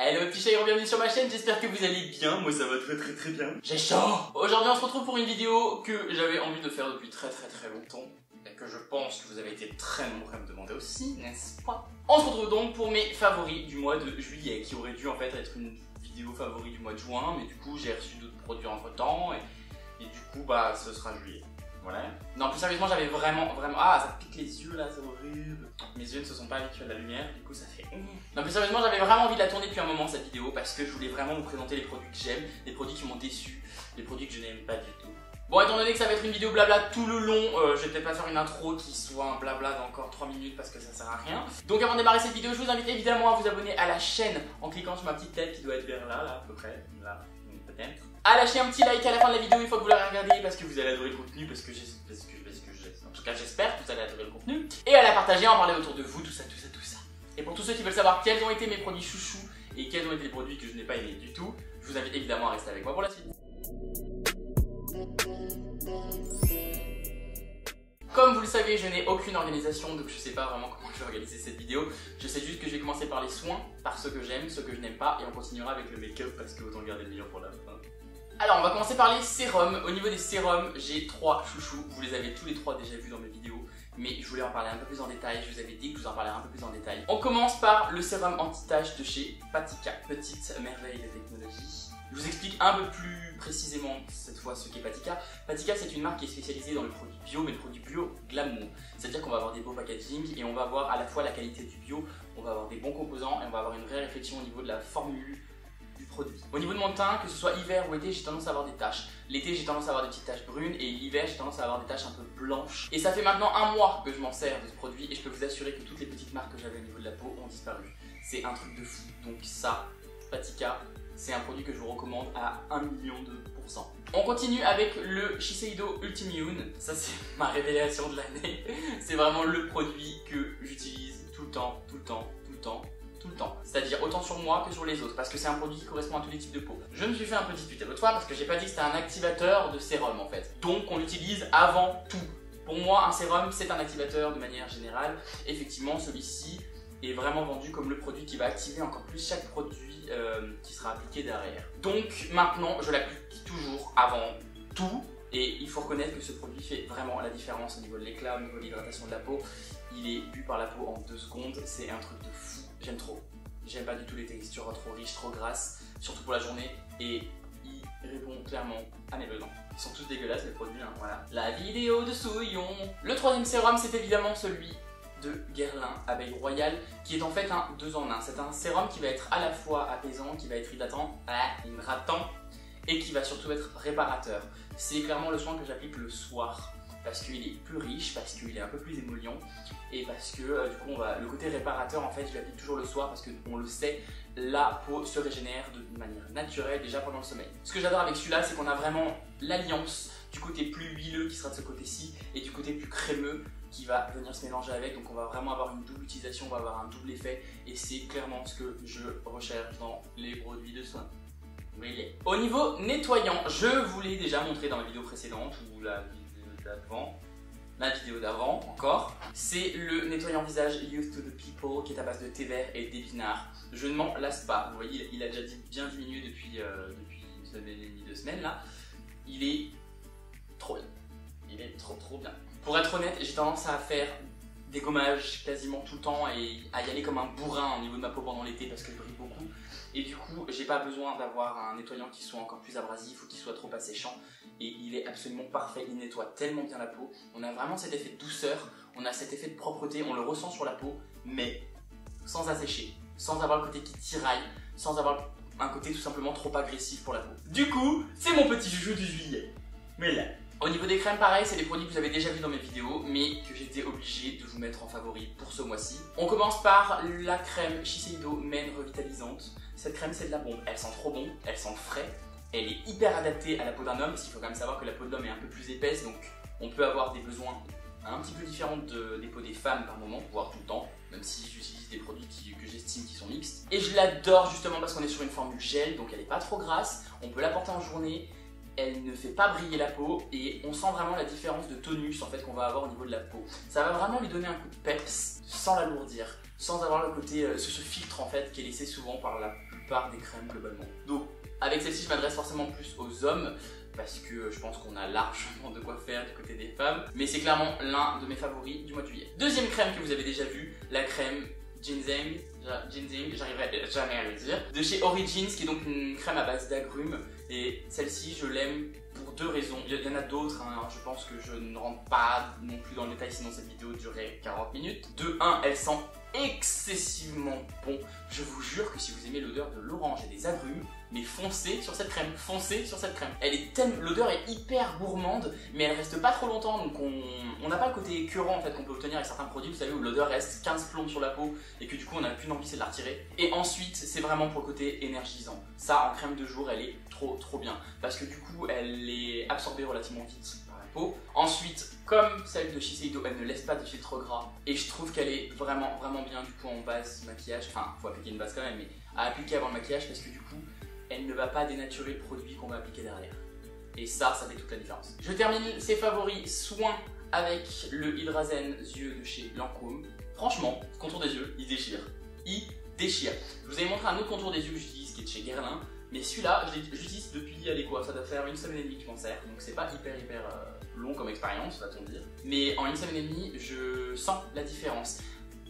Hello petits chers, bienvenue sur ma chaîne, j'espère que vous allez bien, moi ça va très bien. J'ai chaud. Aujourd'hui on se retrouve pour une vidéo que j'avais envie de faire depuis très longtemps. Et que je pense que vous avez été très nombreux à me demander aussi, n'est-ce pas? On se retrouve donc pour mes favoris du mois de juillet, qui aurait dû en fait être une vidéo favori du mois de juin, mais du coup j'ai reçu d'autres produits entre temps, et du coup bah ce sera juillet. Voilà. Non, plus sérieusement, j'avais vraiment. Ah, ça pique les yeux là, c'est horrible. Mes yeux ne se sont pas habitués à la lumière, du coup ça fait. Non, plus sérieusement, j'avais vraiment envie de la tourner depuis un moment cette vidéo parce que je voulais vraiment vous présenter les produits que j'aime, les produits qui m'ont déçu, les produits que je n'aime pas du tout. Bon, étant donné que ça va être une vidéo blabla tout le long, je vais peut-être pas faire une intro qui soit un blabla d'encore 3 minutes parce que ça sert à rien. Donc avant de démarrer cette vidéo, je vous invite évidemment à vous abonner à la chaîne en cliquant sur ma petite tête qui doit être vers là, à peu près, là, peut-être. À lâcher un petit like à la fin de la vidéo une fois que vous l'avez regardé parce que vous allez adorer le contenu, parce que en tout cas j'espère que vous allez adorer le contenu. Et à la partager, à en parler autour de vous, tout ça. Et pour tous ceux qui veulent savoir quels ont été mes produits chouchous et quels ont été les produits que je n'ai pas aimés du tout, je vous invite évidemment à rester avec moi pour la suite. Comme vous le savez, je n'ai aucune organisation, donc je sais pas vraiment comment je vais organiser cette vidéo. Je sais juste que je vais commencer par les soins, par ceux que j'aime, ceux que je n'aime pas, et on continuera avec le make-up parce que autant garder le meilleur pour la fin. Alors on va commencer par les sérums. Au niveau des sérums, j'ai 3 chouchous. Vous les avez tous les 3 déjà vus dans mes vidéos, mais je voulais en parler un peu plus en détail. Je vous avais dit que je vous en parlerai un peu plus en détail. On commence par le sérum anti-tache de chez Patika, petite merveille de technologie. Je vous explique un peu plus précisément cette fois ce qu'est Patika. Patika, c'est une marque qui est spécialisée dans le produit bio, mais le produit bio glamour. C'est-à-dire qu'on va avoir des beaux packaging et on va avoir à la fois la qualité du bio, on va avoir des bons composants et on va avoir une vraie réflexion au niveau de la formule du produit. Au niveau de mon teint, que ce soit hiver ou été, j'ai tendance à avoir des taches. L'été, j'ai tendance à avoir des petites taches brunes et l'hiver, j'ai tendance à avoir des taches un peu blanches. Et ça fait maintenant un mois que je m'en sers de ce produit et je peux vous assurer que toutes les petites marques que j'avais au niveau de la peau ont disparu. C'est un truc de fou. Donc ça, Patika, c'est un produit que je vous recommande à 1 million de %. On continue avec le Shiseido Ultimune. Ça, c'est ma révélation de l'année. C'est vraiment le produit que j'utilise tout le temps. C'est-à-dire autant sur moi que sur les autres, parce que c'est un produit qui correspond à tous les types de peau. Je me suis fait un peu disputer l'autre fois parce que j'ai pas dit que c'était un activateur de sérum en fait. Donc on l'utilise avant tout. Pour moi, un sérum, c'est un activateur de manière générale. Effectivement, celui-ci est vraiment vendu comme le produit qui va activer encore plus chaque produit qui sera appliqué derrière. Donc maintenant, je l'applique toujours avant tout. Et il faut reconnaître que ce produit fait vraiment la différence au niveau de l'éclat, au niveau de l'hydratation de la peau. Il est bu par la peau en 2 secondes, c'est un truc de fou. J'aime trop. J'aime pas du tout les textures trop riches, trop grasses, surtout pour la journée. Et il répond clairement à mes besoins. Ils sont tous dégueulasses les produits, hein, voilà. La vidéo de Souillon. Le troisième sérum, c'est évidemment celui de Guerlain Abeille Royale, qui est en fait un 2 en 1. C'est un sérum qui va être à la fois apaisant, qui va être hydratant, et qui va surtout être réparateur. C'est clairement le soin que j'applique le soir parce qu'il est plus riche, parce qu'il est un peu plus émollient et parce que du coup le côté réparateur en fait je l'applique toujours le soir parce qu'on le sait, la peau se régénère de manière naturelle déjà pendant le sommeil. Ce que j'adore avec celui-là, c'est qu'on a vraiment l'alliance du côté plus huileux qui sera de ce côté-ci et du côté plus crémeux qui va venir se mélanger avec, donc on va vraiment avoir une double utilisation, on va avoir un double effet et c'est clairement ce que je recherche dans les produits de soins. Au niveau nettoyant, je vous l'ai déjà montré dans la vidéo précédente ou la vidéo d'avant encore. C'est le nettoyant visage Youth to the People qui est à base de thé vert et d'épinards. Je ne m'en lasse pas, vous voyez il a déjà bien diminué depuis une semaine et demie, 2 semaines là. Il est trop bien, il est trop bien. Pour être honnête, j'ai tendance à faire des gommages quasiment tout le temps et à y aller comme un bourrin au niveau de ma peau pendant l'été parce que je brille beaucoup. Et du coup, j'ai pas besoin d'avoir un nettoyant qui soit encore plus abrasif ou qui soit trop asséchant. Et il est absolument parfait, il nettoie tellement bien la peau. On a vraiment cet effet de douceur, on a cet effet de propreté, on le ressent sur la peau, mais sans assécher, sans avoir le côté qui tiraille, sans avoir un côté tout simplement trop agressif pour la peau. Du coup, c'est mon petit joujou du juillet. Mais là. Au niveau des crèmes, pareil, c'est des produits que vous avez déjà vus dans mes vidéos, mais que j'étais obligé de vous mettre en favori pour ce mois-ci. On commence par la crème Shiseido Men Revitalisante. Cette crème, c'est de la bombe. Elle sent trop bon, elle sent frais, elle est hyper adaptée à la peau d'un homme, parce qu'il faut quand même savoir que la peau de l'homme est un peu plus épaisse, donc on peut avoir des besoins un petit peu différents des peaux des femmes par moment, voire tout le temps, même si j'utilise des produits que j'estime qui sont mixtes. Et je l'adore justement parce qu'on est sur une formule gel, donc elle n'est pas trop grasse, on peut la porter en journée. Elle ne fait pas briller la peau et on sent vraiment la différence de tonus en fait qu'on va avoir au niveau de la peau. Ça va vraiment lui donner un coup de peps sans l'alourdir. sans avoir le côté, ce filtre en fait qui est laissé souvent par la plupart des crèmes globalement. Donc avec celle-ci je m'adresse forcément plus aux hommes, parce que je pense qu'on a largement de quoi faire du côté des femmes, mais c'est clairement l'un de mes favoris du mois de juillet. Deuxième crème que vous avez déjà vue, la crème Ginseng, j'arriverai jamais à le dire, de chez Origins, qui est donc une crème à base d'agrumes, et celle-ci je l'aime pour deux raisons. Il y en a d'autres, hein. Je pense que je ne rentre pas non plus dans le détail, sinon cette vidéo durerait 40 minutes. De 1, elle sent excessivement bon. Je vous jure que si vous aimez l'odeur de l'orange et des agrumes, mais foncez sur cette crème, foncez sur cette crème. L'odeur est hyper gourmande, mais elle reste pas trop longtemps, donc on n'a pas le côté écœurant en fait qu'on peut obtenir avec certains produits, vous savez, où l'odeur reste 15 plombes sur la peau et que du coup on n'a plus envie de la retirer. Et ensuite, c'est vraiment pour le côté énergisant. Ça, en crème de jour, elle est trop bien, parce que du coup, elle est absorbée relativement vite par la peau. Ensuite, comme celle de Shiseido, elle ne laisse pas de filtre gras, et je trouve qu'elle est vraiment bien du coup en base maquillage. Enfin, faut appliquer une base quand même, mais à appliquer avant le maquillage, parce que du coup, elle ne va pas dénaturer le produit qu'on va appliquer derrière. Et ça fait toute la différence. Je termine ces favoris soins avec le Hydrazen yeux de chez Lancôme. Franchement, ce contour des yeux, il déchire. Il déchire. Je vous avais montré un autre contour des yeux que j'utilise qui est de chez Guerlain. Mais celui-là, je l'utilise depuis, allez quoi, ça doit faire une semaine et demie que je m'en sers. Donc c'est pas hyper long comme expérience, va-t-on dire. Mais en une semaine et demie, je sens la différence.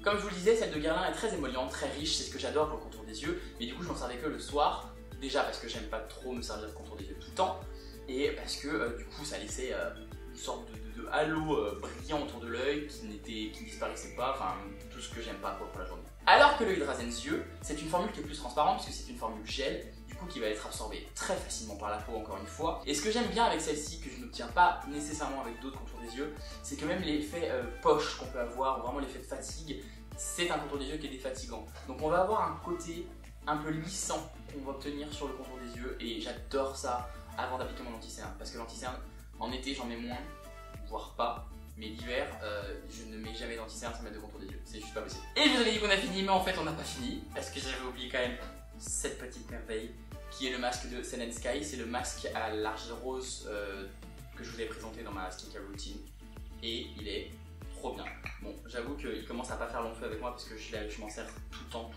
Comme je vous le disais, celle de Guerlain est très émolliente, très riche, c'est ce que j'adore pour le contour des yeux. Mais du coup, je m'en servais que le soir. Déjà parce que j'aime pas trop me servir de contour des yeux tout le temps. Et parce que du coup, ça laissait une sorte de halo brillant autour de l'œil qui ne disparaissait pas. Enfin, tout ce que j'aime pas pour la journée. Alors que le Hydrazen yeux, c'est une formule qui est plus transparente puisque c'est une formule gel, du coup qui va être absorbée très facilement par la peau encore une fois. Et ce que j'aime bien avec celle-ci, que je n'obtiens pas nécessairement avec d'autres contours des yeux, c'est que même l'effet poche qu'on peut avoir, vraiment l'effet de fatigue, c'est un contour des yeux qui est défatigant. Donc on va avoir un côté un peu lissant qu'on va obtenir sur le contour des yeux, et j'adore ça avant d'appliquer mon anti-cerne, parce que l'anti-cerne, en été j'en mets moins, voire pas. Mais l'hiver, je ne mets jamais d'anti-cerne sans mettre de contour des yeux, c'est juste pas possible. Et je vous avais dit qu'on a fini, mais en fait on n'a pas fini, parce que j'avais oublié quand même cette petite merveille, qui est le masque de Sen & Sky. C'est le masque à l'argile rose que je vous ai présenté dans ma skincare routine, et il est trop bien. Bon, j'avoue qu'il commence à pas faire long feu avec moi, parce que je m'en sers tout le temps.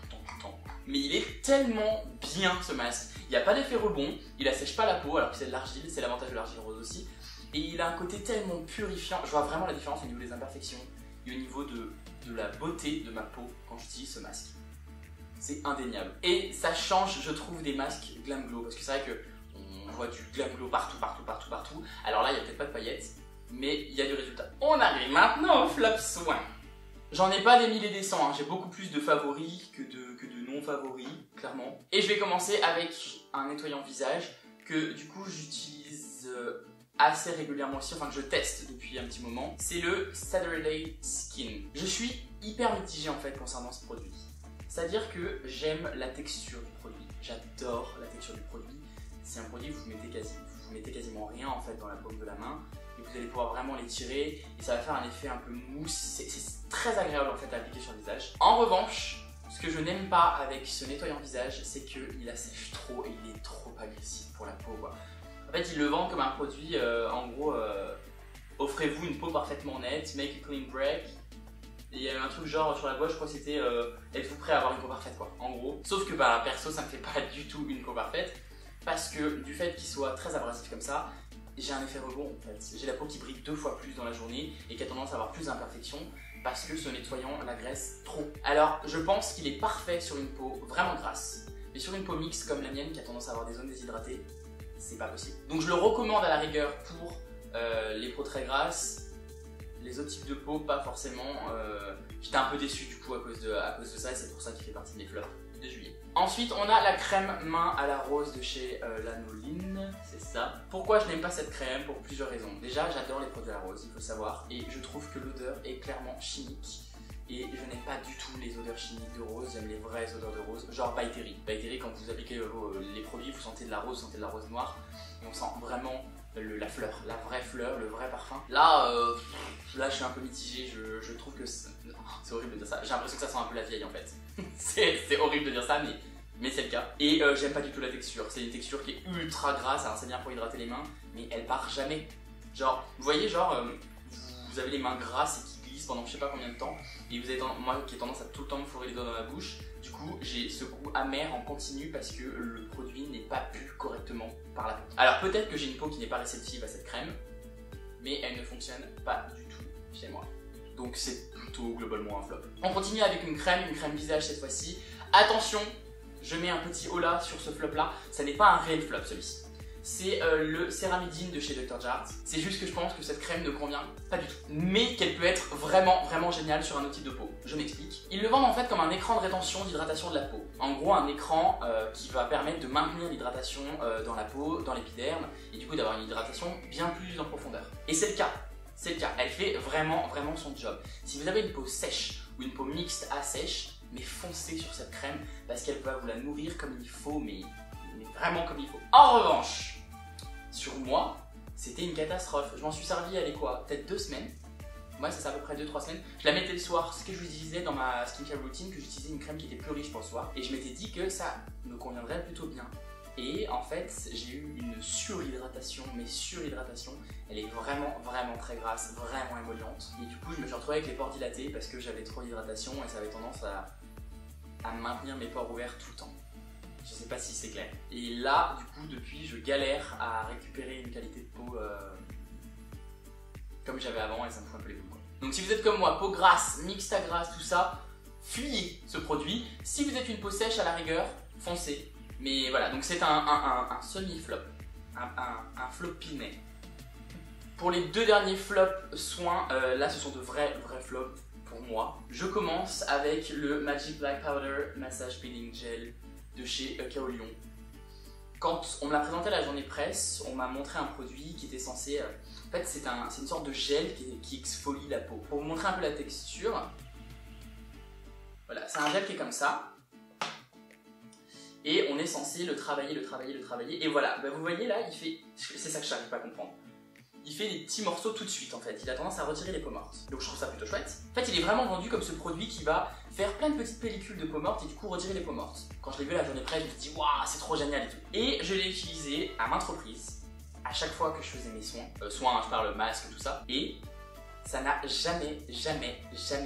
Mais il est tellement bien ce masque, il n'y a pas d'effet rebond, il assèche pas la peau, alors que c'est de l'argile, c'est l'avantage de l'argile rose aussi. Et il a un côté tellement purifiant, je vois vraiment la différence au niveau des imperfections et au niveau de la beauté de ma peau quand j'utilise ce masque. C'est indéniable. Et ça change, je trouve, des masques Glam Glow, parce que c'est vrai qu'on voit du Glam Glow partout. Alors là, il n'y a peut-être pas de paillettes, mais il y a du résultat. On arrive maintenant au flop soin. J'en ai pas des mille et des cents, hein. J'ai beaucoup plus de favoris que de non favoris, clairement. Et je vais commencer avec un nettoyant visage que du coup j'utilise assez régulièrement aussi, enfin que je teste depuis un petit moment. C'est le Saturday Skin. Je suis hyper mitigé en fait concernant ce produit. C'est-à-dire que j'aime la texture du produit. J'adore la texture du produit. C'est un produit que vous mettez quasiment rien en fait dans la paume de la main. Et vous allez pouvoir vraiment l'étirer et ça va faire un effet un peu mousse. C'est très agréable en fait à appliquer sur le visage. En revanche, ce que je n'aime pas avec ce nettoyant visage, c'est qu'il assèche trop et il est trop agressif pour la peau, quoi. En fait, ils le vendent comme un produit, en gros, offrez-vous une peau parfaitement nette, make a clean break. Et il y a un truc genre sur la boîte, je crois que c'était êtes-vous prêt à avoir une peau parfaite, quoi, en gros. Sauf que bah perso, ça me fait pas du tout une peau parfaite, parce que du fait qu'il soit très abrasif comme ça, j'ai un effet rebond en fait. J'ai la peau qui brille 2 fois plus dans la journée et qui a tendance à avoir plus d'imperfections parce que ce nettoyant l'agresse trop. Alors je pense qu'il est parfait sur une peau vraiment grasse, mais sur une peau mixte comme la mienne qui a tendance à avoir des zones déshydratées, c'est pas possible. Donc je le recommande à la rigueur pour les peaux très grasses. Les autres types de peau, pas forcément. J'étais un peu déçu du coup à cause de ça, et c'est pour ça qu'il fait partie de mes flops de juillet. Ensuite, on a la crème main à la rose de chez Lanolin, c'est ça. Pourquoi je n'aime pas cette crème? Pour plusieurs raisons. Déjà, j'adore les produits à la rose, il faut savoir, et je trouve que l'odeur est clairement chimique. Et je n'aime pas du tout les odeurs chimiques de rose, j'aime les vraies odeurs de rose, genre By Terry. By Terry, quand vous appliquez les produits, vous sentez de la rose, vous sentez de la rose noire, et on sent vraiment la fleur, la vraie fleur, le vrai parfum. Là, je suis un peu mitigé, je trouve que c'est horrible de dire ça. J'ai l'impression que ça sent un peu la vieille en fait. c'est horrible de dire ça, mais c'est le cas. Et j'aime pas du tout la texture. C'est une texture qui est ultra grasse, alors c'est bien pour hydrater les mains, mais elle part jamais. Genre, vous voyez, genre, vous avez les mains grasses et qui glisse pendant je sais pas combien de temps. Et vous avez moi qui ai tendance à tout le temps me fourrer les doigts dans la bouche, du coup j'ai ce goût amer en continu parce que le produit n'est pas pu correctement par la peau. Alors peut-être que j'ai une peau qui n'est pas réceptive à cette crème, mais elle ne fonctionne pas du tout chez moi. Donc c'est plutôt globalement un flop. On continue avec une crème visage cette fois-ci. Attention, je mets un petit holà sur ce flop là, ça n'est pas un réel flop celui-ci. C'est le Ceramidine de chez Dr. Jart. C'est juste que je pense que cette crème ne convient pas du tout. Mais qu'elle peut être vraiment géniale sur un autre type de peau. Je m'explique. Ils le vendent en fait comme un écran de rétention d'hydratation de la peau. En gros un écran qui va permettre de maintenir l'hydratation dans la peau, dans l'épiderme, et du coup d'avoir une hydratation bien plus en profondeur. Et c'est le cas. C'est le cas. Elle fait vraiment son job. Si vous avez une peau sèche ou une peau mixte à sèche, mais foncez sur cette crème parce qu'elle va vous la nourrir comme il faut, mais vraiment comme il faut. En revanche, sur moi, c'était une catastrophe. Je m'en suis servi, elle est quoi, peut-être 2 semaines. Moi, c'est à peu près 2-3 semaines. Je la mettais le soir, ce que je vous disais dans ma skincare routine, que j'utilisais une crème qui était plus riche pour le soir. Et je m'étais dit que ça me conviendrait plutôt bien. Et en fait, j'ai eu une surhydratation, mais surhydratation. Elle est vraiment très grasse, vraiment émolliente. Et du coup, je me suis retrouvé avec les pores dilatés parce que j'avais trop d'hydratation et ça avait tendance à maintenir mes pores ouverts tout le temps. Je sais pas si c'est clair. Et là, du coup, depuis, je galère à récupérer une qualité de peau comme j'avais avant et ça me fout un peu les boules, quoi. Donc si vous êtes comme moi, peau grasse, mixte à grasse, tout ça, fuyez ce produit. Si vous êtes une peau sèche, à la rigueur, foncez. Mais voilà, donc c'est un semi-flop, un flopinet. Pour les 2 derniers flops soins, là ce sont de vrais flops pour moi. Je commence avec le Magic Black Powder Massage Peeling Gel de chez Kaolion. Quand on me l'a présenté à la journée presse, on m'a montré un produit qui était censé... en fait, c'est une sorte de gel qui exfolie la peau. Pour vous montrer un peu la texture, voilà, c'est un gel qui est comme ça. Et on est censé le travailler. Et voilà, bah vous voyez là, il fait... C'est ça que je n'arrive pas à comprendre. Il fait des petits morceaux tout de suite en fait, il a tendance à retirer les peaux mortes. Donc je trouve ça plutôt chouette. En fait il est vraiment vendu comme ce produit qui va faire plein de petites pellicules de peaux mortes et du coup retirer les peaux mortes. Quand je l'ai vu la journée près, je me suis dit waouh c'est trop génial et tout. Et je l'ai utilisé à maintes reprises, à chaque fois que je faisais mes soins, je parle masque, tout ça, et ça n'a jamais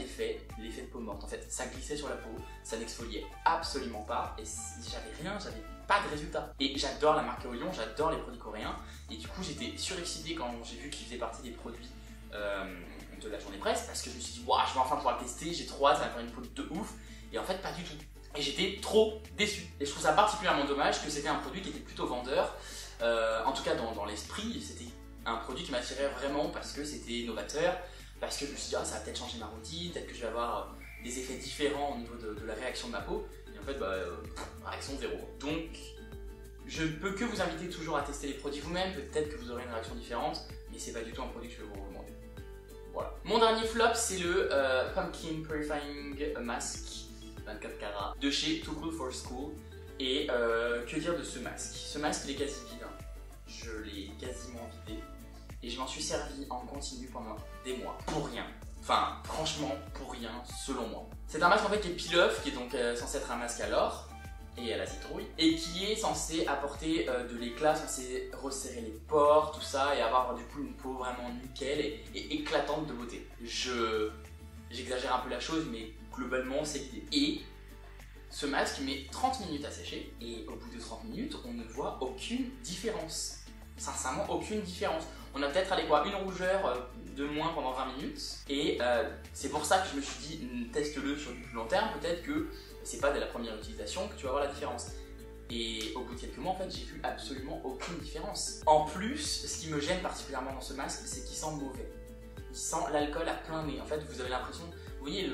fait l'effet de peau morte. En fait ça glissait sur la peau, ça n'exfoliait absolument pas et j'avais pas de résultat. Et j'adore la marque Kaolion, j'adore les produits coréens. Et du coup, j'étais surexcité quand j'ai vu qu'ils faisaient partie des produits de la journée presse parce que je me suis dit, waouh, je vais enfin pouvoir le tester, j'ai trop hâte, ça va faire une peau de ouf. Et en fait, pas du tout. Et j'étais trop déçu. Et je trouve ça particulièrement dommage que c'était un produit qui était plutôt vendeur. En tout cas, dans l'esprit, c'était un produit qui m'attirait vraiment parce que c'était novateur, parce que je me suis dit, ah, ça va peut-être changer ma routine, peut-être que je vais avoir des effets différents au niveau de la réaction de ma peau. Et en fait, réaction zéro. Donc, je ne peux que vous inviter toujours à tester les produits vous-même, peut-être que vous aurez une réaction différente, mais c'est pas du tout un produit que je vais vous recommander. Voilà. Mon dernier flop, c'est le Pumpkin Purifying Mask 24 carats de chez Too Cool for School. Et que dire de ce masque? Ce masque, il est quasi vide. Je l'ai quasiment vidé. Et je m'en suis servi en continu pendant des mois. Pour rien. Enfin, franchement, pour rien, selon moi. C'est un masque en fait qui est peel-off, qui est donc censé être un masque à l'or et à la citrouille, et qui est censé apporter de l'éclat, censé resserrer les pores, tout ça, et avoir du coup une peau vraiment nickel et éclatante de beauté. J'exagère un peu la chose, mais globalement c'est l'idée. Et ce masque met 30 minutes à sécher, et au bout de 30 minutes, on ne voit aucune différence. Sincèrement, aucune différence. On a peut-être allé quoi, une rougeur de moins pendant 20 minutes, et c'est pour ça que je me suis dit, teste-le sur du plus long terme, peut-être que c'est pas dès la première utilisation que tu vas voir la différence. Et au bout de quelques mois, en fait, j'ai vu absolument aucune différence. En plus, ce qui me gêne particulièrement dans ce masque, c'est qu'il sent mauvais. Il sent l'alcool à plein nez. En fait, vous avez l'impression, vous voyez,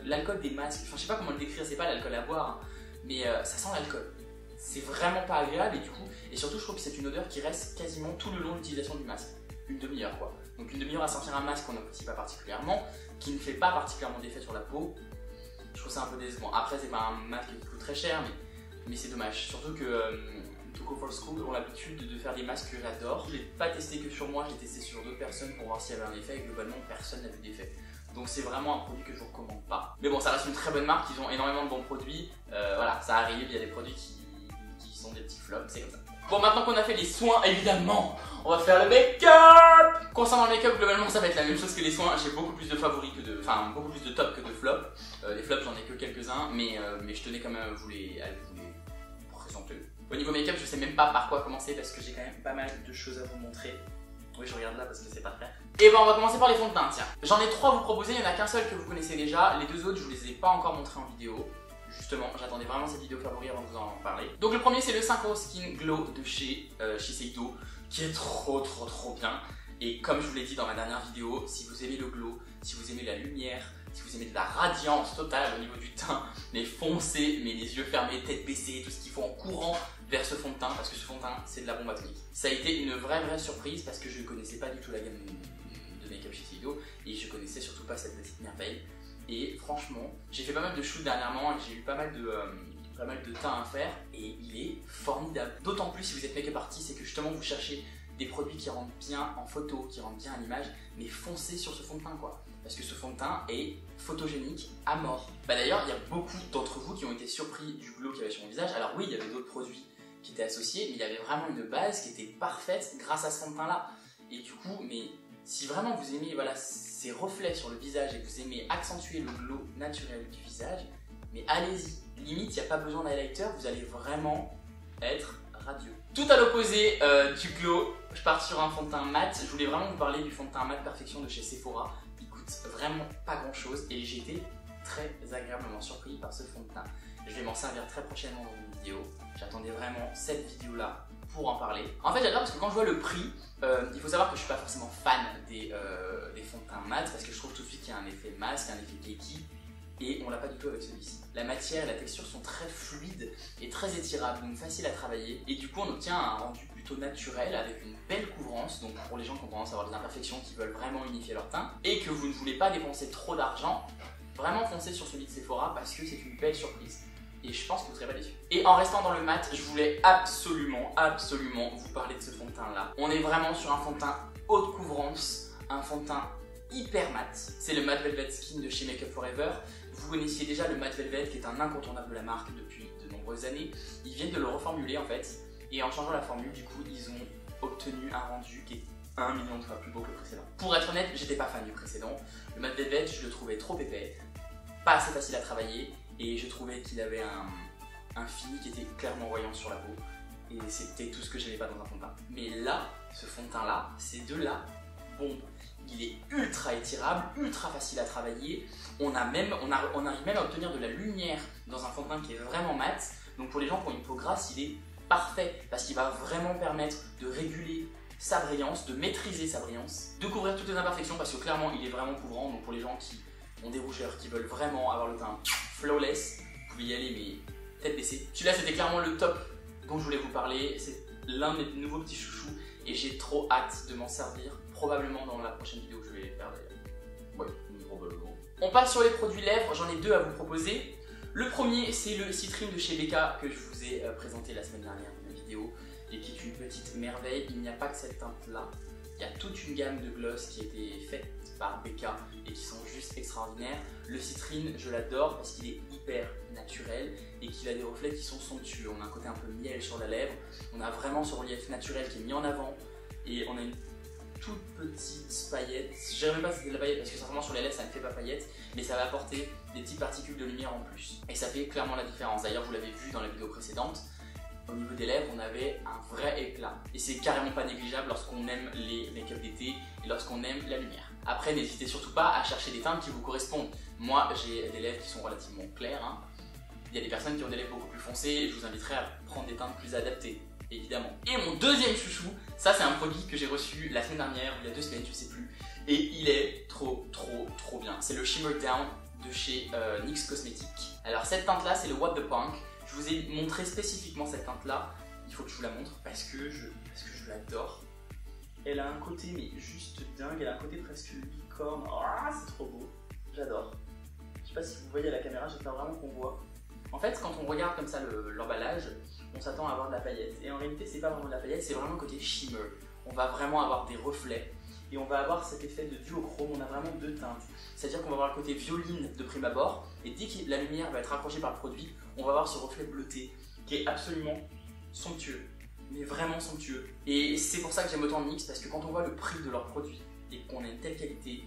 l'alcool des masques, enfin, je sais pas comment le décrire, c'est pas l'alcool à boire, hein, mais ça sent l'alcool. C'est vraiment pas agréable, et du coup, et surtout, je trouve que c'est une odeur qui reste quasiment tout le long de l'utilisation du masque. Une demi-heure, quoi. Donc une demi-heure à sentir un masque qu'on n'apprécie pas particulièrement, qui ne fait pas particulièrement d'effet sur la peau. Je trouve ça un peu décevant. Après, c'est pas un masque qui coûte très cher, mais c'est dommage. Surtout que Too Cool for School ont l'habitude de faire des masques que j'adore. Je l'ai pas testé que sur moi, je l'ai testé sur d'autres personnes pour voir s'il y avait un effet, et globalement, personne n'a vu d'effet. Donc c'est vraiment un produit que je vous recommande pas. Mais bon, ça reste une très bonne marque, ils ont énormément de bons produits. Voilà, ça arrive, il y a des produits qui Ce sont des petits flops, c'est comme ça. Bon, maintenant qu'on a fait les soins, évidemment, on va faire le make-up. Concernant le make-up, globalement, ça va être la même chose que les soins. J'ai beaucoup plus de favoris que de... Enfin, beaucoup plus de tops que de flops. Les flops, j'en ai que quelques-uns, mais je tenais quand même à vous les présenter. Au niveau make-up, je sais même pas par quoi commencer parce que j'ai quand même pas mal de choses à vous montrer. Oui, je regarde là parce que c'est pas frère. Et ben on va commencer par les fonds de teint, tiens. J'en ai 3 à vous proposer, il n'y en a qu'un seul que vous connaissez déjà. Les 2 autres, je vous les ai pas encore montrés en vidéo. Justement, j'attendais vraiment cette vidéo favori avant de vous en parler. Donc le premier, c'est le Synchro Skin Glow de chez Shiseido, qui est trop bien. Et comme je vous l'ai dit dans ma dernière vidéo, si vous aimez le glow, si vous aimez la lumière, si vous aimez de la radiance totale au niveau du teint, mais foncez, mais les yeux fermés, tête baissée, tout ce qu'il faut en courant vers ce fond de teint, parce que ce fond de teint, c'est de la bombe atomique. Ça a été une vraie surprise parce que je ne connaissais pas du tout la gamme de make-up Shiseido et je connaissais surtout pas cette petite merveille. Et franchement, j'ai fait pas mal de shoots dernièrement et j'ai eu pas mal de teint à faire et il est formidable. D'autant plus si vous êtes make-up artist et que justement vous cherchez des produits qui rendent bien en photo, qui rendent bien à l'image, mais foncez sur ce fond de teint quoi. Parce que ce fond de teint est photogénique à mort. Bah d'ailleurs, il y a beaucoup d'entre vous qui ont été surpris du glow qu'il y avait sur mon visage. Alors oui, il y avait d'autres produits qui étaient associés, mais il y avait vraiment une base qui était parfaite grâce à ce fond de teint là. Et du coup, mais si vraiment vous aimez voilà, ces reflets sur le visage et que vous aimez accentuer le glow naturel du visage, mais allez-y. Limite, il n'y a pas besoin d'highlighter, vous allez vraiment être radieux. Tout à l'opposé du glow, je pars sur un fond de teint mat. Je voulais vraiment vous parler du fond de teint mat Perfection de chez Sephora. Il coûte vraiment pas grand chose et j'ai été très agréablement surpris par ce fond de teint. Je vais m'en servir très prochainement dans une vidéo. J'attendais vraiment cette vidéo là pour en parler. En fait j'adore parce que quand je vois le prix, il faut savoir que je suis pas forcément fan des fonds de teint mat parce que je trouve tout de suite qu'il y a un effet masque, un effet cakey. Et on l'a pas du tout avec celui-ci. La matière et la texture sont très fluides et très étirables, donc facile à travailler. Et du coup on obtient un rendu plutôt naturel avec une belle couvrance. Donc pour les gens qui ont tendance à avoir des imperfections, qui veulent vraiment unifier leur teint et que vous ne voulez pas dépenser trop d'argent, vraiment foncez sur celui de Sephora parce que c'est une belle surprise. Et je pense que vous ne serez pas déçus. Et en restant dans le mat, je voulais absolument vous parler de ce fond de teint là. On est vraiment sur un fond de teint haute couvrance, un fond de teint hyper mat. C'est le Matte Velvet Skin de chez Make Up For Ever. Vous connaissiez déjà le Matte Velvet qui est un incontournable de la marque depuis de nombreuses années. Ils viennent de le reformuler en fait. Et en changeant la formule, du coup, ils ont obtenu un rendu qui est 1 million de fois plus beau que le précédent. Pour être honnête, j'étais pas fan du précédent. Le Matte Velvet, je le trouvais trop épais, pas assez facile à travailler. Et je trouvais qu'il avait un fini qui était clairement voyant sur la peau. Et c'était tout ce que j'aimais pas dans un fond de teint. Mais là, ce fond de teint là, c'est de la bombe. Il est ultra étirable, ultra facile à travailler. On arrive même à obtenir de la lumière dans un fond de teint qui est vraiment mat. Donc pour les gens qui ont une peau grasse, il est parfait parce qu'il va vraiment permettre de réguler sa brillance, de maîtriser sa brillance, de couvrir toutes les imperfections parce que clairement il est vraiment couvrant. Donc pour les gens qui ont des rougeurs, qui veulent vraiment avoir le teint flawless, vous pouvez y aller mais tête baissée. Celui-là c'était clairement le top dont je voulais vous parler. C'est l'un de mes nouveaux petits chouchous et j'ai trop hâte de m'en servir. Probablement dans la prochaine vidéo que je vais faire d'ailleurs. Ouais, probablement. On passe sur les produits lèvres, j'en ai 2 à vous proposer. Le premier, c'est le Citrine de chez Becca que je vous ai présenté la semaine dernière dans une vidéo et qui est une petite merveille. Il n'y a pas que cette teinte-là. Il y a toute une gamme de gloss qui a été faite par Becca et qui sont juste extraordinaires. Le Citrine, je l'adore parce qu'il est hyper naturel et qu'il a des reflets qui sont somptueux. On a un côté un peu miel sur la lèvre. On a vraiment ce relief naturel qui est mis en avant et on a une toute petite paillette. Je dirais même pas que c'était de la paillette parce que sincèrement sur les lèvres ça ne fait pas paillette, mais ça va apporter des petites particules de lumière en plus. Et ça fait clairement la différence. D'ailleurs vous l'avez vu dans la vidéo précédente, au niveau des lèvres on avait un vrai éclat. Et c'est carrément pas négligeable lorsqu'on aime les make-up d'été et lorsqu'on aime la lumière. Après n'hésitez surtout pas à chercher des teintes qui vous correspondent. Moi j'ai des lèvres qui sont relativement claires. Il y a des personnes qui ont des lèvres beaucoup plus foncées et je vous inviterai à prendre des teintes plus adaptées. Évidemment. Et mon deuxième chouchou, ça c'est un produit que j'ai reçu la semaine dernière ou il y a 2 semaines, je sais plus. Et il est trop bien. C'est le Shimmer Down de chez NYX Cosmetics. Alors cette teinte là c'est le What the Punk. Je vous ai montré spécifiquement cette teinte là. Il faut que je vous la montre parce que je l'adore. Elle a un côté mais juste dingue, elle a un côté presque licorne. Oh, c'est trop beau. J'adore. Je sais pas si vous voyez à la caméra, j'espère vraiment qu'on voit. En fait, quand on regarde comme ça l'emballage, on s'attend à avoir de la paillette. Et en réalité, c'est pas vraiment de la paillette, c'est vraiment le côté shimmer. On va vraiment avoir des reflets et on va avoir cet effet de duochrome. On a vraiment 2 teintes. C'est-à-dire qu'on va avoir le côté violine de prime abord et dès que la lumière va être accrochée par le produit, on va avoir ce reflet bleuté qui est absolument somptueux, mais vraiment somptueux. Et c'est pour ça que j'aime autant NYX, parce que quand on voit le prix de leurs produits et qu'on a une telle qualité,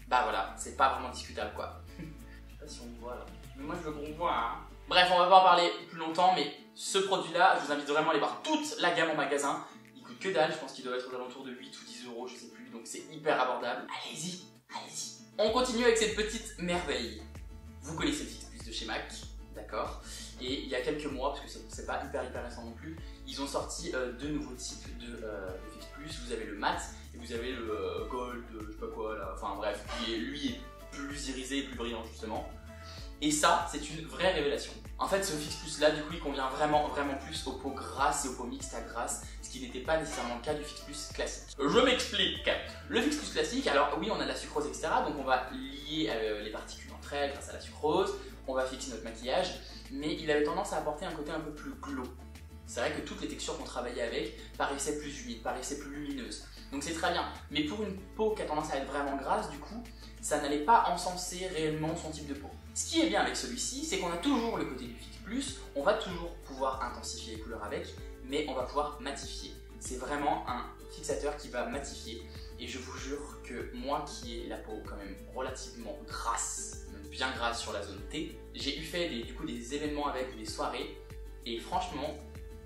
bah voilà, c'est pas vraiment discutable quoi. Je sais pas si on voit là, mais moi je veux qu'on voit hein. Bref, on va pas en parler plus longtemps, mais ce produit là, je vous invite vraiment à aller voir toute la gamme en magasin. Il coûte que dalle, je pense qu'il doit être aux alentours de 8 ou 10 euros, je sais plus, donc c'est hyper abordable. Allez-y, allez-y. On continue avec cette petite merveille. Vous connaissez le Fix Plus de chez MAC, d'accord? Et il y a quelques mois, parce que c'est pas hyper récent non plus, ils ont sorti deux nouveaux types de Fix Plus. Vous avez le mat et vous avez le gold, je sais pas quoi là, enfin bref, qui est, lui est plus irisé et plus brillant justement. Et ça, c'est une vraie révélation. En fait, ce Fix Plus là, du coup, il convient vraiment plus aux peaux grasses et aux peaux mixtes à grasses, ce qui n'était pas nécessairement le cas du Fix Plus classique. Je m'explique. Le Fix Plus classique, alors oui, on a de la sucrose, etc. Donc on va lier les particules entre elles grâce à la sucrose, on va fixer notre maquillage, mais il avait tendance à apporter un côté un peu plus glow. C'est vrai que toutes les textures qu'on travaillait avec paraissaient plus humides, paraissaient plus lumineuses. Donc c'est très bien. Mais pour une peau qui a tendance à être vraiment grasse, du coup, ça n'allait pas encenser réellement son type de peau. Ce qui est bien avec celui-ci, c'est qu'on a toujours le côté du Fix Plus, on va toujours pouvoir intensifier les couleurs avec, mais on va pouvoir matifier. C'est vraiment un fixateur qui va matifier. Et je vous jure que moi qui ai la peau quand même relativement grasse, même bien grasse sur la zone T, j'ai eu fait des événements avec, des soirées, et franchement,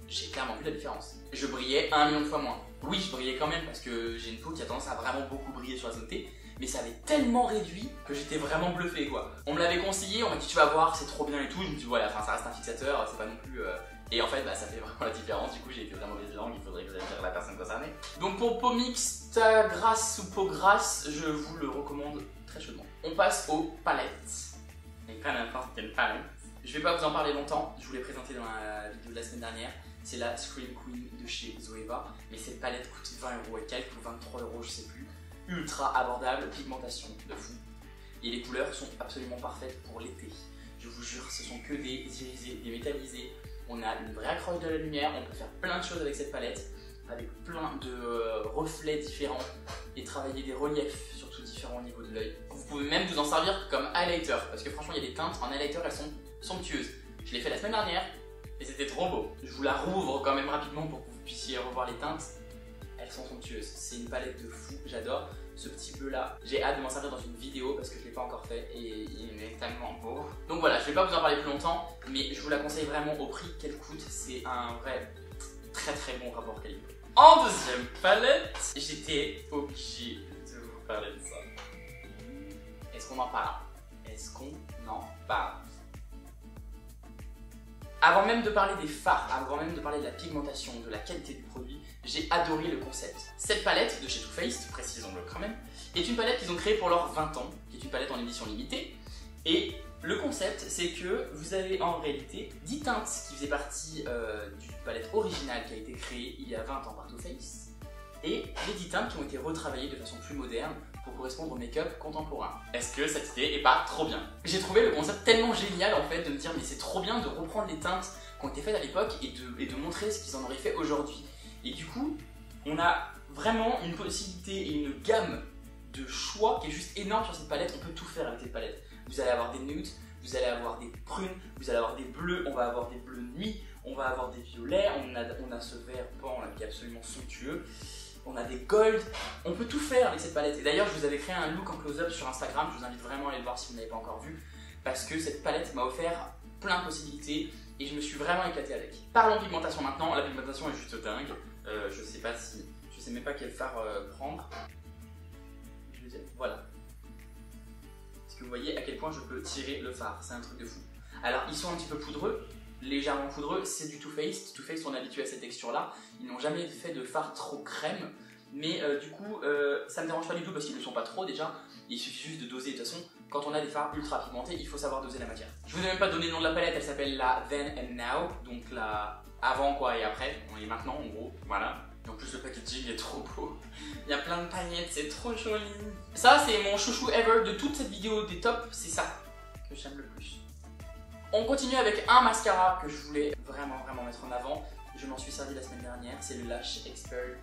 j'ai clairement vu la différence. Je brillais 1 million de fois moins. Oui, je brillais quand même parce que j'ai une peau qui a tendance à vraiment beaucoup briller sur la zone T, mais ça avait tellement réduit que j'étais vraiment bluffé quoi. On me l'avait conseillé, on m'a dit tu vas voir, c'est trop bien et tout, je me dis voilà, enfin ça reste un fixateur, c'est pas non plus... Et en fait bah, ça fait vraiment la différence, du coup j'ai été vraiment mauvaise langue, il faudrait que vous alliez dire la personne concernée. Donc pour peau mixte, grasse ou peau grasse, je vous le recommande très chaudement. On passe aux palettes. Et pas n'importe quelle palette. Je vais pas vous en parler longtemps, je vous l'ai présenté dans la vidéo de la semaine dernière. C'est la Scream Queen de chez Zoeva, mais cette palette coûte 20 € et quelques, ou 23 € je sais plus. Ultra abordable, pigmentation de fou. Et les couleurs sont absolument parfaites pour l'été. Je vous jure, ce sont que des irisés, des métallisés. On a une vraie accroche de la lumière, on peut faire plein de choses avec cette palette, avec plein de reflets différents et travailler des reliefs, surtout différents au niveau de l'œil. Vous pouvez même vous en servir comme highlighter, parce que franchement il y a des teintes en highlighter, elles sont somptueuses. Je l'ai fait la semaine dernière et c'était trop beau. Je vous la rouvre quand même rapidement pour que vous puissiez revoir les teintes. Elles sont somptueuses, c'est une palette de fou, j'adore ce petit bleu là. J'ai hâte de m'en servir dans une vidéo parce que je ne l'ai pas encore fait et il est tellement beau. Donc voilà, je ne vais pas vous en parler plus longtemps, mais je vous la conseille vraiment au prix qu'elle coûte. C'est un vrai très bon rapport qualité. En deuxième palette, j'étais obligé de vous parler de ça. Est-ce qu'on en parle? Est-ce qu'on en parle? Avant même de parler des fards, avant même de parler de la pigmentation, de la qualité du produit, j'ai adoré le concept. Cette palette de chez Too Faced, précisons-le quand même, est une palette qu'ils ont créée pour leurs 20 ans, qui est une palette en édition limitée. Et le concept, c'est que vous avez en réalité 10 teintes qui faisaient partie d'une palette originale qui a été créée il y a 20 ans par Too Faced, et les 10 teintes qui ont été retravaillées de façon plus moderne pour correspondre au make-up contemporain. Est-ce que cette idée est pas trop bien? J'ai trouvé le concept tellement génial en fait de me dire mais c'est trop bien de reprendre les teintes qui ont été faites à l'époque et de montrer ce qu'ils en auraient fait aujourd'hui. Et du coup, on a vraiment une possibilité et une gamme de choix qui est juste énorme sur cette palette. On peut tout faire avec cette palette. Vous allez avoir des nudes, vous allez avoir des prunes, vous allez avoir des bleus, on va avoir des bleus nuit, on va avoir des violets, on a ce vert pan là qui est absolument somptueux. On a des golds, on peut tout faire avec cette palette. Et d'ailleurs, je vous avais créé un look en close-up sur Instagram, je vous invite vraiment à aller le voir si vous n'avez pas encore vu, parce que cette palette m'a offert plein de possibilités et je me suis vraiment éclaté avec. Parlons pigmentation maintenant, la pigmentation est juste dingue. Je sais même pas quel fard prendre. Je veux dire, voilà. Est-ce que vous voyez à quel point je peux tirer le fard? C'est un truc de fou. Alors, ils sont un petit peu poudreux, légèrement poudreux, c'est du Too Faced. Too Faced, on est habitué à cette texture là. Ils n'ont jamais fait de fard trop crème, mais du coup ça me dérange pas du tout parce qu'ils ne le sont pas trop déjà. Il suffit juste de doser. De toute façon, quand on a des fards ultra pigmentés, il faut savoir doser la matière. Je vous ai même pas donné le nom de la palette, elle s'appelle la Then and Now, donc la avant quoi et après, on est maintenant en gros, voilà. Et en plus le packaging est trop beau, il y a plein de paillettes, c'est trop joli. Ça c'est mon chouchou ever de toute cette vidéo des tops, c'est ça que j'aime le plus. On continue avec un mascara que je voulais vraiment mettre en avant. Je m'en suis servi la semaine dernière, c'est le Lash Expert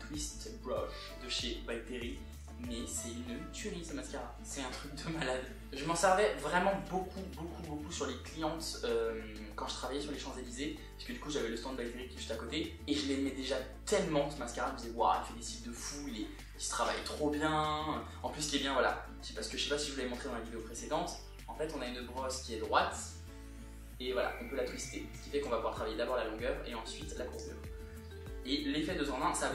Twist Brush de chez By Terry. mais c'est une tuerie ce mascara, c'est un truc de malade. Je m'en servais vraiment beaucoup sur les clientes quand je travaillais sur les Champs-Élysées, parce que du coup j'avais le stand d'Algérie qui est juste à côté, et je l'aimais déjà tellement ce mascara, je me disais waouh, il fait des cils de fou, il se travaille trop bien. En plus ce qui est bien, voilà, parce que je sais pas si je vous l'avais montré dans la vidéo précédente, en fait on a une brosse qui est droite, et voilà, on peut la twister, ce qui fait qu'on va pouvoir travailler d'abord la longueur et ensuite la courbure. Et l'effet 2 en 1, ça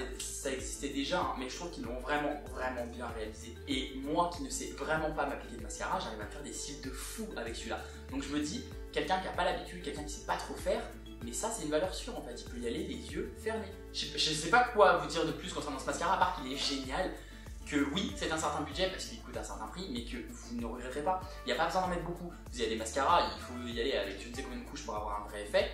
existait déjà, hein, mais je trouve qu'ils l'ont vraiment bien réalisé. Et moi qui ne sais vraiment pas m'appliquer de mascara, j'arrive à me faire des cils de fou avec celui-là. Donc je me dis, quelqu'un qui n'a pas l'habitude, quelqu'un qui ne sait pas trop faire, mais ça c'est une valeur sûre en fait, il peut y aller les yeux fermés. Je ne sais pas quoi vous dire de plus concernant ce mascara, à part qu'il est génial, que oui, c'est un certain budget parce qu'il coûte un certain prix, mais que vous ne regretterez pas. Il n'y a pas besoin d'en mettre beaucoup. Vous avez des mascaras, il faut y aller avec je ne sais combien de couches pour avoir un vrai effet.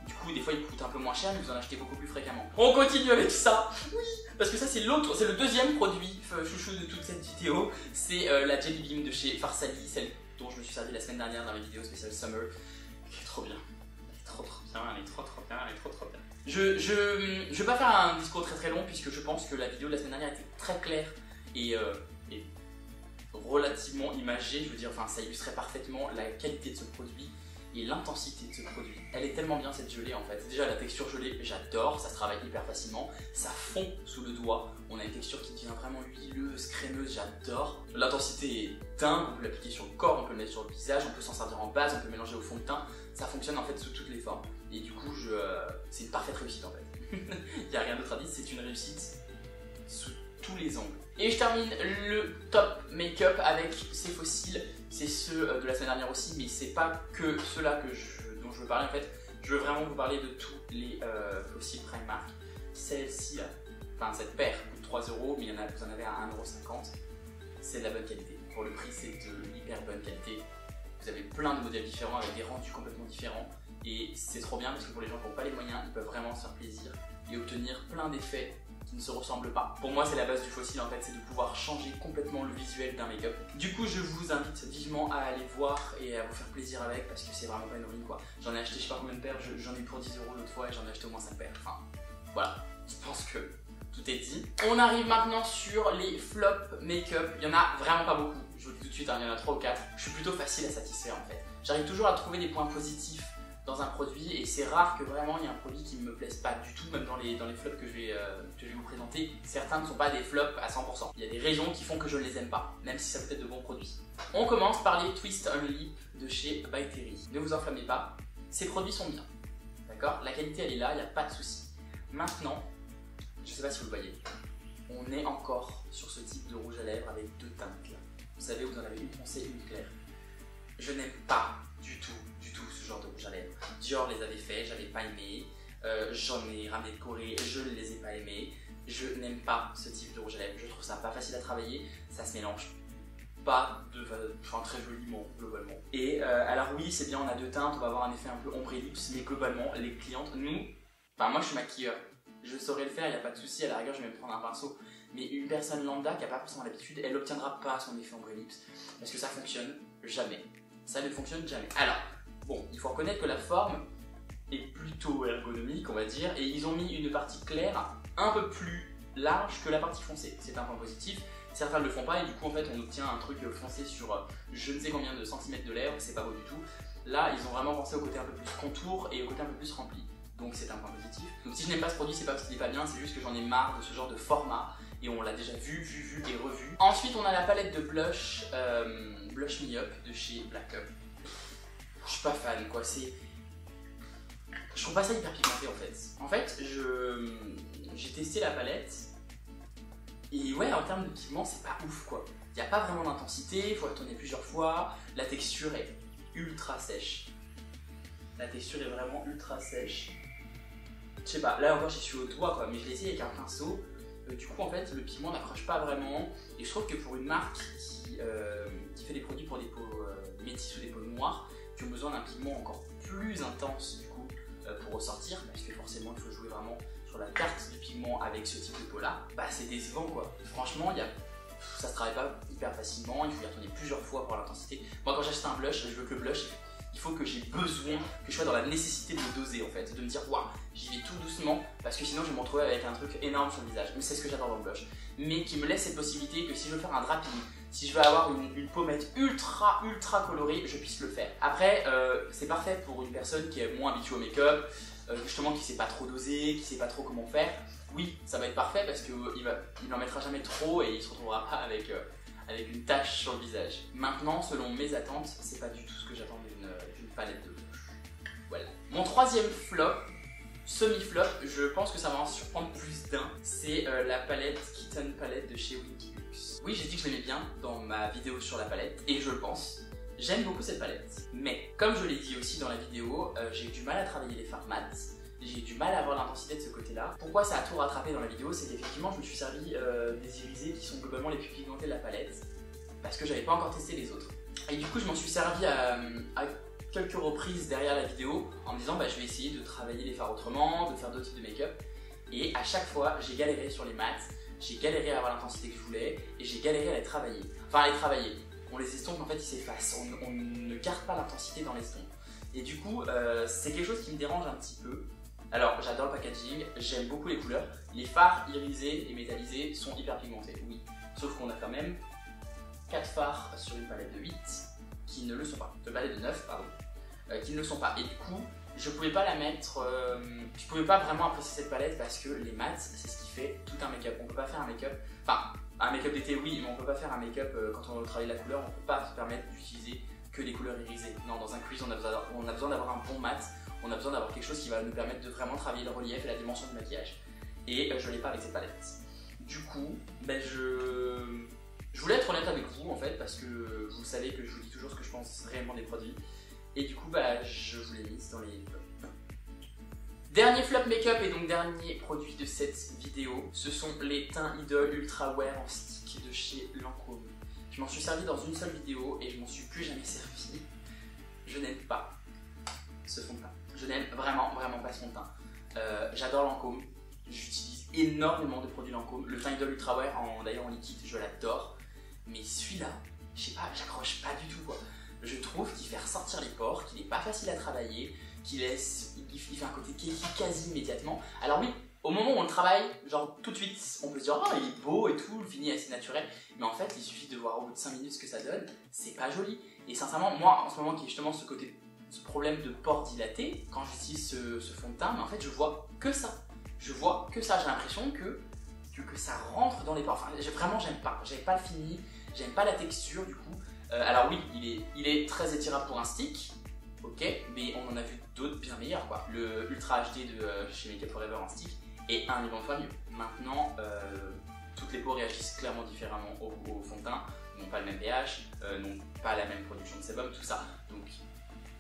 Du coup, des fois, il coûte un peu moins cher, mais vous en achetez beaucoup plus fréquemment. On continue avec ça, oui, parce que ça, c'est le deuxième produit chouchou de toute cette vidéo. C'est la Jelly Bean de chez Farsali, celle dont je me suis servi la semaine dernière dans ma vidéo spéciale Summer. Elle est trop bien. Elle est trop bien, elle est trop bien, elle est trop bien. Je vais pas faire un discours très long, puisque je pense que la vidéo de la semaine dernière était très claire et relativement imagée. Je veux dire, enfin, ça illustrait parfaitement la qualité de ce produit et l'intensité de ce produit. Elle est tellement bien cette gelée en fait. Déjà la texture gelée, j'adore, ça se travaille hyper facilement, ça fond sous le doigt, on a une texture qui devient vraiment huileuse, crémeuse, j'adore. L'intensité est dingue, on peut l'appliquer sur le corps, on peut le mettre sur le visage, on peut s'en servir en base, on peut mélanger au fond de teint, ça fonctionne en fait sous toutes les formes. Et du coup, c'est une parfaite réussite en fait. Il n'y a rien d'autre à dire, c'est une réussite sous tous les angles. Et je termine le top make-up avec ces fossiles. C'est ceux de la semaine dernière aussi, mais c'est pas que ceux-là dont je veux parler en fait. Je veux vraiment vous parler de tous les fossiles Primark. Celle-ci, enfin cette paire coûte 3 €, mais vous en avez à 1,50 €. C'est de la bonne qualité. Pour le prix, c'est de l'hyper bonne qualité. Vous avez plein de modèles différents avec des rendus complètement différents. Et c'est trop bien parce que pour les gens qui n'ont pas les moyens, ils peuvent vraiment se faire plaisir et obtenir plein d'effets qui ne se ressemblent pas. Pour moi, c'est la base du fossile en fait, c'est de pouvoir changer complètement le visuel d'un make-up. Du coup, je vous invite vivement à aller voir et à vous faire plaisir avec parce que c'est vraiment pas une ruine quoi. J'en ai acheté je sais pas combien de paires, j'en ai eu pour 10 € l'autre fois et j'en ai acheté au moins 5 paires. Enfin, voilà, je pense que tout est dit. On arrive maintenant sur les flops make-up. Il y en a vraiment pas beaucoup, je vous le dis tout de suite, hein, il y en a 3 ou 4. Je suis plutôt facile à satisfaire en fait. J'arrive toujours à trouver des points positifs dans un produit et c'est rare que vraiment il y ait un produit qui ne me plaise pas du tout, même dans les flops que je vais vous présenter. Certains ne sont pas des flops à 100%. Il y a des raisons qui font que je ne les aime pas, même si ça peut être de bons produits. On commence par les Twist on Lip de chez By Terry. Ne vous enflammez pas, ces produits sont bien. D'accord? La qualité elle est là, il n'y a pas de souci. Maintenant, je ne sais pas si vous le voyez, on est encore sur ce type de rouge à lèvres avec 2 teintes là. Vous savez, vous en avez une foncée et une claire. Je n'aime pas du tout ce genre de rouge à lèvres. Dior les avait fait, j'avais pas aimé. J'en ai ramené de Corée, je ne les ai pas aimés. Je n'aime pas ce type de rouge à lèvres. Je trouve ça pas facile à travailler, ça se mélange pas très joliment globalement. Et alors oui, c'est bien, on a 2 teintes, on va avoir un effet un peu ombre et lips, mais globalement, les clientes, moi je suis maquilleur, je saurais le faire, il n'y a pas de souci, à la rigueur je vais même prendre un pinceau. Mais une personne lambda qui n'a pas forcément l'habitude, elle n'obtiendra pas son effet ombre et lips parce que ça fonctionne jamais. Ça ne fonctionne jamais. Alors, bon, il faut reconnaître que la forme est plutôt ergonomique, on va dire, et ils ont mis une partie claire un peu plus large que la partie foncée. C'est un point positif. Certains ne le font pas et du coup, en fait, on obtient un truc foncé sur je ne sais combien de centimètres de lèvres, c'est pas beau du tout. Là, ils ont vraiment pensé au côté un peu plus contour et au côté un peu plus rempli. Donc c'est un point positif. Donc si je n'aime pas ce produit, c'est pas parce qu'il n'est pas bien, c'est juste que j'en ai marre de ce genre de format et on l'a déjà vu et revu. Ensuite, on a la palette de blush Blush Me Up de chez Black Up. Je suis pas fan quoi, je trouve pas ça hyper pigmenté en fait. En fait, j'ai testé la palette et ouais, en termes de pigment, c'est pas ouf quoi. Il n'y a pas vraiment d'intensité, il faut la tourner plusieurs fois. La texture est ultra sèche. La texture est vraiment ultra sèche. Je sais pas, là encore j'y suis au doigt quoi, mais je l'ai essayé avec un pinceau. Du coup en fait le pigment n'accroche pas vraiment et je trouve que pour une marque qui fait des produits pour des peaux métisses ou des peaux noires, qui ont besoin d'un pigment encore plus intense du coup pour ressortir, parce que forcément il faut jouer vraiment sur la carte du pigment avec ce type de peau là, bah c'est décevant quoi. Franchement ça se travaille pas hyper facilement, il faut y retourner plusieurs fois pour l'intensité. Moi quand j'achète un blush, je veux que le blush il faut que j'ai besoin, que je sois dans la nécessité de me doser en fait, de me dire waouh, j'y vais tout doucement parce que sinon je vais me retrouver avec un truc énorme sur le visage. Mais c'est ce que j'adore dans le blush, mais qui me laisse cette possibilité que si je veux faire un draping, si je veux avoir une pommette ultra colorée, je puisse le faire. Après, c'est parfait pour une personne qui est moins habituée au make-up, justement qui sait pas trop doser, qui sait pas trop comment faire. Oui, ça va être parfait parce qu'il n'en mettra jamais trop et il se retrouvera pas avec une tache sur le visage. Maintenant, selon mes attentes, c'est pas du tout ce que j'attends d'une palette de blush. Voilà. Mon troisième flop, semi-flop, je pense que ça va en surprendre plus d'un, c'est la palette Kitten Palette de chez Winky Lux. Oui, j'ai dit que je l'aimais bien dans ma vidéo sur la palette, et je le pense. J'aime beaucoup cette palette, mais comme je l'ai dit aussi dans la vidéo, j'ai eu du mal à travailler les fards mat. J'ai eu du mal à avoir l'intensité de ce côté-là. Pourquoi ça a tout rattrapé dans la vidéo, c'est qu'effectivement je me suis servi des irisés qui sont globalement les plus pigmentés de la palette, parce que j'avais pas encore testé les autres. Et du coup je m'en suis servi à quelques reprises derrière la vidéo en me disant bah, je vais essayer de travailler les fards autrement, de faire d'autres types de make-up. Et à chaque fois j'ai galéré sur les mats, j'ai galéré à avoir l'intensité que je voulais, et j'ai galéré à les travailler. Enfin à les travailler. On les estompe, en fait ils s'effacent, on ne garde pas l'intensité dans l'estompe. Et du coup c'est quelque chose qui me dérange un petit peu. Alors j'adore le packaging, j'aime beaucoup les couleurs. Les fards irisés et métallisés sont hyper pigmentés, oui. Sauf qu'on a quand même 4 fards sur une palette de 8 qui ne le sont pas. Une palette de 9, pardon. Qui ne le sont pas. Et du coup, je pouvais pas la mettre... je pouvais pas vraiment apprécier cette palette parce que les mats, c'est ce qui fait tout un make-up. On peut pas faire un make-up... Enfin, un make-up d'été, oui, mais on peut pas faire un make-up quand on travaille la couleur. On peut pas se permettre d'utiliser que des couleurs irisées. Non, dans un quiz, on a besoin d'avoir un bon mat. On a besoin d'avoir quelque chose qui va nous permettre de vraiment travailler le relief et la dimension du maquillage. Et je l'ai pas avec cette palette. Du coup, ben je voulais être honnête avec vous en fait, parce que vous savez que je vous dis toujours ce que je pense réellement des produits. Et du coup, bah, je vous l'ai mise dans les flops. Dernier flop make-up et donc dernier produit de cette vidéo, ce sont les teints Idol Ultra Wear en stick de chez Lancôme. Je m'en suis servi dans une seule vidéo et je m'en suis plus jamais servi. Je n'aime pas ce fond de teint. Je n'aime vraiment pas ce fond de teint. J'adore Lancôme, j'utilise énormément de produits Lancôme. Le teint Idol Ultra Wear, d'ailleurs en liquide, je l'adore. Mais celui-là, je sais pas, j'accroche pas du tout quoi. Je trouve qu'il fait ressortir les pores, qu'il est pas facile à travailler, il fait un côté keki quasi immédiatement. Alors oui, au moment où on le travaille, genre tout de suite, on peut se dire oh il est beau et tout, le fini est assez naturel. Mais en fait, il suffit de voir au bout de 5 minutes ce que ça donne, c'est pas joli. Et sincèrement, moi en ce moment qui est justement ce problème de pores dilatés, quand j'utilise ce fond de teint, mais en fait je vois que ça. Je vois que ça, j'ai l'impression que ça rentre dans les pores. Enfin, vraiment j'aime pas le fini, j'aime pas la texture du coup. Alors oui, il est très étirable pour un stick, ok, mais on en a vu d'autres bien meilleurs quoi. Le Ultra HD de chez Make Up For Ever en stick est 1 million de fois mieux. Maintenant, toutes les peaux réagissent clairement différemment au fond de teint, n'ont pas le même pH, n'ont pas la même production de sébum, tout ça. Donc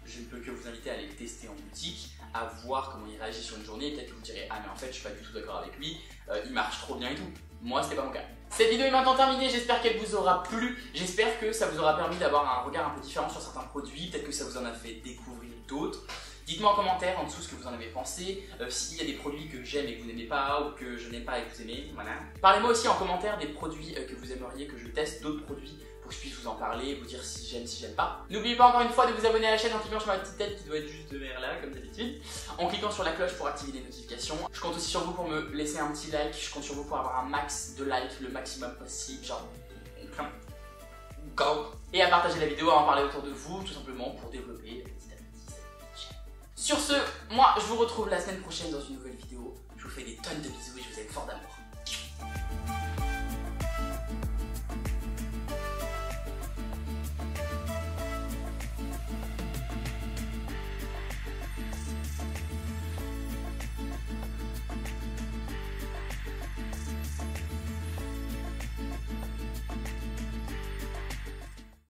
je ne peux que vous inviter à aller le tester en boutique, à voir comment il réagit sur une journée, et peut-être que vous direz ah mais en fait je suis pas du tout d'accord avec lui, il marche trop bien et tout. Moi c'était pas mon cas. Cette vidéo est maintenant terminée, j'espère qu'elle vous aura plu, j'espère que ça vous aura permis d'avoir un regard un peu différent sur certains produits, peut-être que ça vous en a fait découvrir d'autres. Dites-moi en commentaire en dessous ce que vous en avez pensé, s'il y a des produits que j'aime et que vous n'aimez pas, ou que je n'aime pas et que vous aimez, voilà. Parlez-moi aussi en commentaire des produits que vous aimeriez que je teste, d'autres produits, pour que je puisse vous en parler, vous dire si j'aime pas. N'oubliez pas encore une fois de vous abonner à la chaîne en cliquant sur ma petite tête qui doit être juste vers là, comme d'habitude, en cliquant sur la cloche pour activer les notifications. Je compte aussi sur vous pour me laisser un petit like, je compte sur vous pour avoir un max de likes, le maximum possible, genre... Go! Et à partager la vidéo, à en parler autour de vous, tout simplement pour développer petit à petit cette chaîne. Sur ce, moi je vous retrouve la semaine prochaine dans une nouvelle vidéo. Je vous fais des tonnes de bisous et je vous aime fort d'amour.